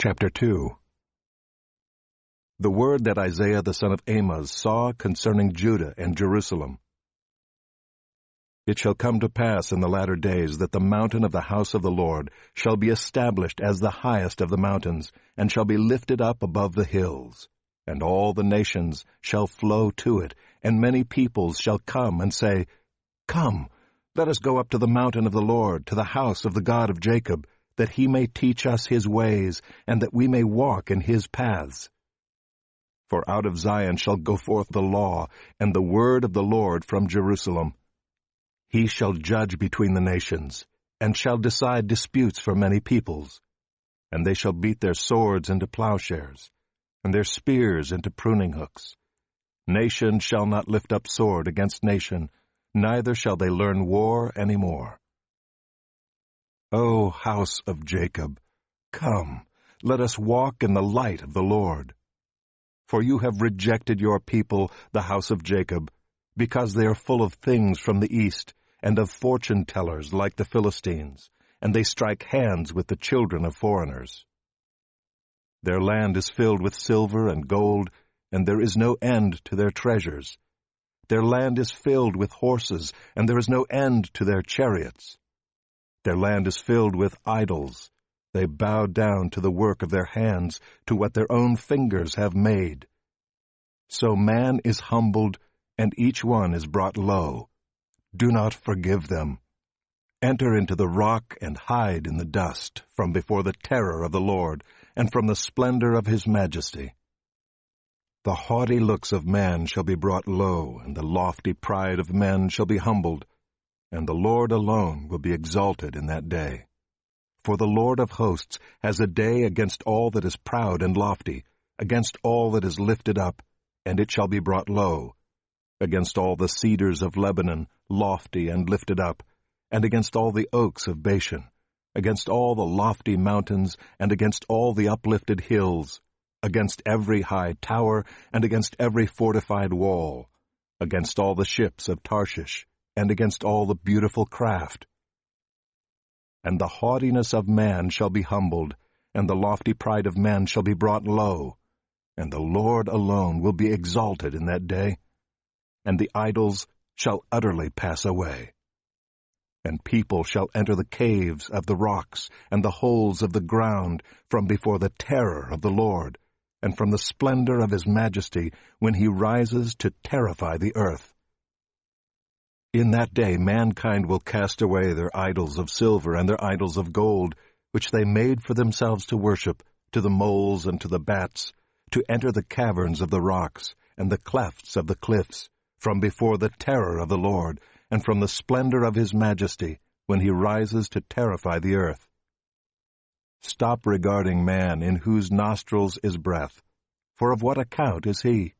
Chapter 2. The word that Isaiah the son of Amoz saw concerning Judah and Jerusalem. It shall come to pass in the latter days that the mountain of the house of the Lord shall be established as the highest of the mountains, and shall be lifted up above the hills. And all the nations shall flow to it, and many peoples shall come and say, Come, let us go up to the mountain of the Lord, to the house of the God of Jacob, that he may teach us his ways, and that we may walk in his paths. For out of Zion shall go forth the law, and the word of the Lord from Jerusalem. He shall judge between the nations, and shall decide disputes for many peoples. And they shall beat their swords into plowshares, and their spears into pruning hooks. Nation shall not lift up sword against nation, neither shall they learn war any more. O house of Jacob, come, let us walk in the light of the Lord. For you have rejected your people, the house of Jacob, because they are full of things from the east, and of fortune-tellers like the Philistines, and they strike hands with the children of foreigners. Their land is filled with silver and gold, and there is no end to their treasures. Their land is filled with horses, and there is no end to their chariots. Their land is filled with idols. They bow down to the work of their hands, to what their own fingers have made. So man is humbled, and each one is brought low. Do not forgive them. Enter into the rock and hide in the dust, from before the terror of the Lord, and from the splendor of his majesty. The haughty looks of man shall be brought low, and the lofty pride of men shall be humbled. And the Lord alone will be exalted in that day. For the Lord of hosts has a day against all that is proud and lofty, against all that is lifted up, and it shall be brought low, against all the cedars of Lebanon, lofty and lifted up, and against all the oaks of Bashan, against all the lofty mountains, and against all the uplifted hills, against every high tower, and against every fortified wall, against all the ships of Tarshish, and against all the beautiful craft. And the haughtiness of man shall be humbled, and the lofty pride of men shall be brought low, and the Lord alone will be exalted in that day, and the idols shall utterly pass away. And people shall enter the caves of the rocks, and the holes of the ground, from before the terror of the Lord, and from the splendor of his majesty, when he rises to terrify the earth. In that day mankind will cast away their idols of silver and their idols of gold, which they made for themselves to worship, to the moles and to the bats, to enter the caverns of the rocks and the clefts of the cliffs, from before the terror of the Lord, and from the splendor of his majesty, when he rises to terrify the earth. Stop regarding man, in whose nostrils is breath, for of what account is he?